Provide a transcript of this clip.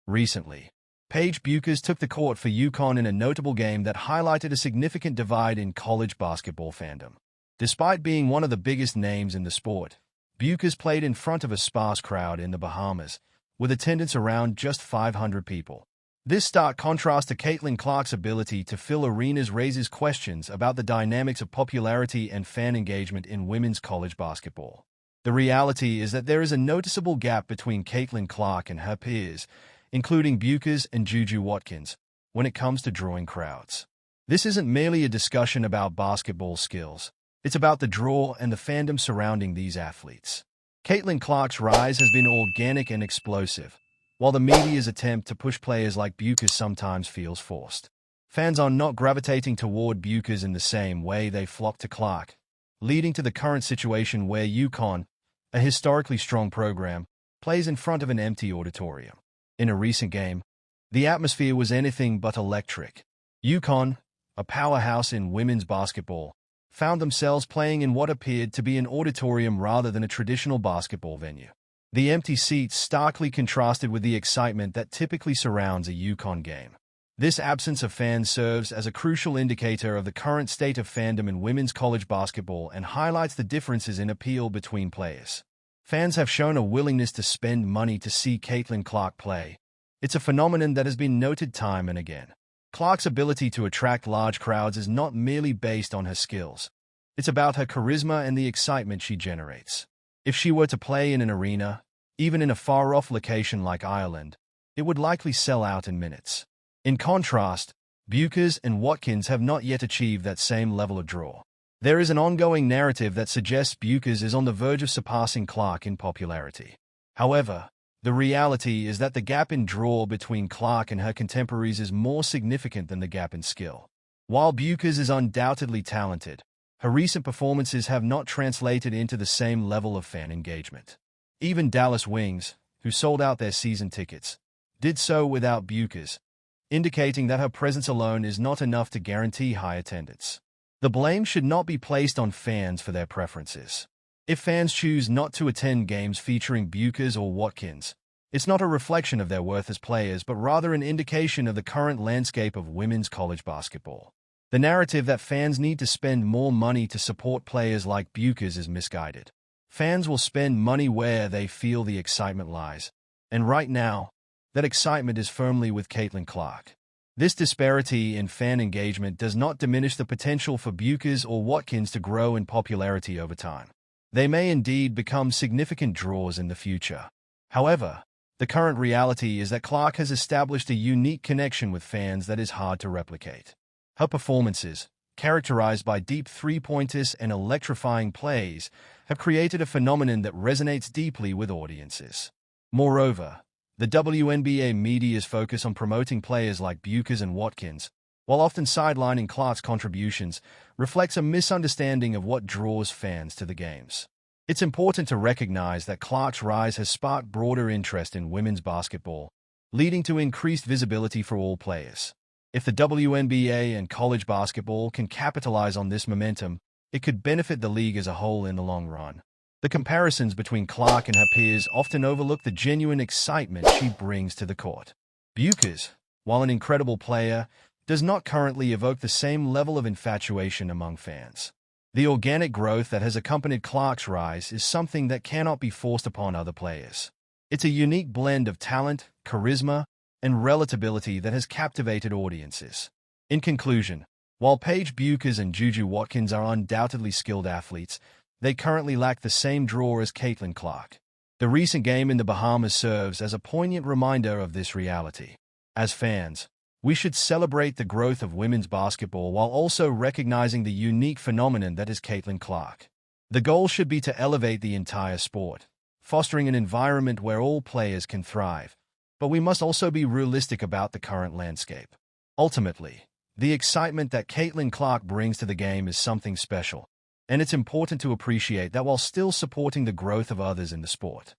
Recently, Paige Bueckers took the court for UConn in a notable game that highlighted a significant divide in college basketball fandom. Despite being one of the biggest names in the sport, Bueckers played in front of a sparse crowd in the Bahamas, with attendance around just 500 people. This stark contrast to Caitlin Clark's ability to fill arenas raises questions about the dynamics of popularity and fan engagement in women's college basketball. The reality is that there is a noticeable gap between Caitlin Clark and her peers, including Bueckers and Juju Watkins, when it comes to drawing crowds. This isn't merely a discussion about basketball skills. It's about the draw and the fandom surrounding these athletes. Caitlin Clark's rise has been organic and explosive, while the media's attempt to push players like Bueckers sometimes feels forced. Fans are not gravitating toward Bueckers in the same way they flock to Clark, leading to the current situation where UConn, a historically strong program, plays in front of an empty auditorium. In a recent game, the atmosphere was anything but electric. UConn, a powerhouse in women's basketball, found themselves playing in what appeared to be an auditorium rather than a traditional basketball venue. The empty seats starkly contrasted with the excitement that typically surrounds a UConn game. This absence of fans serves as a crucial indicator of the current state of fandom in women's college basketball and highlights the differences in appeal between players. Fans have shown a willingness to spend money to see Caitlin Clark play. It's a phenomenon that has been noted time and again. Clark's ability to attract large crowds is not merely based on her skills. It's about her charisma and the excitement she generates. If she were to play in an arena, even in a far-off location like Ireland, it would likely sell out in minutes. In contrast, Bueckers and Watkins have not yet achieved that same level of draw. There is an ongoing narrative that suggests Bueckers is on the verge of surpassing Clark in popularity. However, the reality is that the gap in draw between Clark and her contemporaries is more significant than the gap in skill. While Bueckers is undoubtedly talented, her recent performances have not translated into the same level of fan engagement. Even Dallas Wings, who sold out their season tickets, did so without Bueckers, indicating that her presence alone is not enough to guarantee high attendance. The blame should not be placed on fans for their preferences. If fans choose not to attend games featuring Bueckers or Watkins, it's not a reflection of their worth as players but rather an indication of the current landscape of women's college basketball. The narrative that fans need to spend more money to support players like Bueckers is misguided. Fans will spend money where they feel the excitement lies, and right now, that excitement is firmly with Caitlin Clark. This disparity in fan engagement does not diminish the potential for Bueckers or Watkins to grow in popularity over time. They may indeed become significant draws in the future. However, the current reality is that Clark has established a unique connection with fans that is hard to replicate. Her performances, characterized by deep three-pointers and electrifying plays, have created a phenomenon that resonates deeply with audiences. Moreover, the WNBA media's focus on promoting players like Bueckers and Watkins, while often sidelining Clark's contributions, reflects a misunderstanding of what draws fans to the games. It's important to recognize that Clark's rise has sparked broader interest in women's basketball, leading to increased visibility for all players. If the WNBA and college basketball can capitalize on this momentum, it could benefit the league as a whole in the long run. The comparisons between Clark and her peers often overlook the genuine excitement she brings to the court. Bueckers, while an incredible player, does not currently evoke the same level of infatuation among fans. The organic growth that has accompanied Clark's rise is something that cannot be forced upon other players. It's a unique blend of talent, charisma, and relatability that has captivated audiences. In conclusion, while Paige Bueckers and Juju Watkins are undoubtedly skilled athletes, they currently lack the same draw as Caitlin Clark. The recent game in the Bahamas serves as a poignant reminder of this reality. As fans, we should celebrate the growth of women's basketball while also recognizing the unique phenomenon that is Caitlin Clark. The goal should be to elevate the entire sport, fostering an environment where all players can thrive. But we must also be realistic about the current landscape. Ultimately, the excitement that Caitlin Clark brings to the game is something special, and it's important to appreciate that while still supporting the growth of others in the sport.